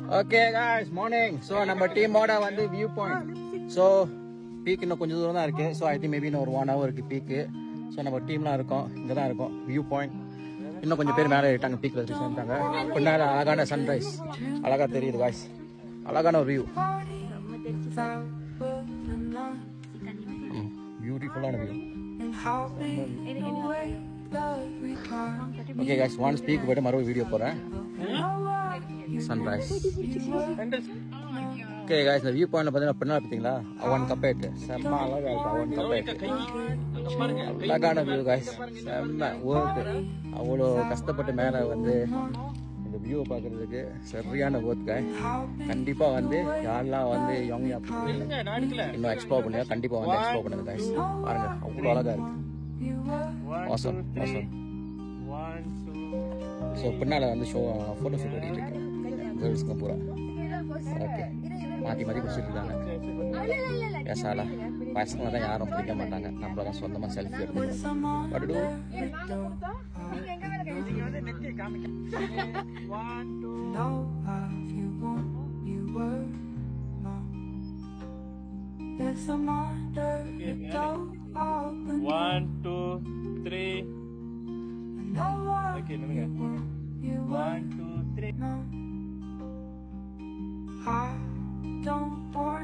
Okay guys, morning. So நம்ம டீமோட வந்து வியூ பாயிண்ட். So பீக் இன்னும் கொஞ்சம் தூரம் தான் இருக்கு. So I think maybe இன்னும் ஒரு 1 hour இருக்கு பீக்கு. So நம்ம டீம்லாம் இருக்கோம், இங்க தான் இருக்கோம் வியூ பாயிண்ட். இன்னும் கொஞ்சம் பேர் மேலே ஏறிட்டாங்க, பீக்ல ரீச் பண்ணிட்டாங்க. பின்னால அழகான சன்ரைஸ் அழகா தெரியுது guys. அழகான ஒரு வியூ, பியூட்டிஃபுல்லான view. Okay guys, once peak போய்ட்டு மறுபடியும் வீடியோ போறேன். சன்ரைஸ். ஓகே guys, இந்த வியூ பாயிண்ட்ல பார்த்தீங்கன்னா பின்னால பார்த்தீங்களா அவன் கப்பேட் செம்ம அழகா இருக்கு. அவன் கப்பேட் அழகான வியூ guys, செம்ம ஒர்த். அவ்வளோ கஷ்டப்பட்டு மேலே வந்து இந்த வியூவை பார்க்கறதுக்கு சரியான ஒர்த் guys. கண்டிப்பாக வந்து யாரெல்லாம் வந்து யங் இன்னும் எக்ஸ்ப்ளோர் பண்ணுங்க, கண்டிப்பாக வந்து எக்ஸ்ப்ளோர் பண்ணுங்க guys. பாருங்க அவ்வளோ அழகா இருக்கு. awesome awesome. ஸோ பின்னால் வந்து ஃபோட்டோ ஷூட் ஓடிட்டு இருக்கு கேர்ள்ஸுங்க பூரா. ஓகே, மாற்றி மாற்றி குடிச்சிட்டு இருக்காங்க. பேசாலா பசங்களை தான் யாரும் பிடிக்க மாட்டாங்க, நம்மள தான் சொந்தமாக செல்ஃபி எடுத்துக்கணும். பட்டு One, two, three. Okay, let me go. 1, 2, 3. I don't want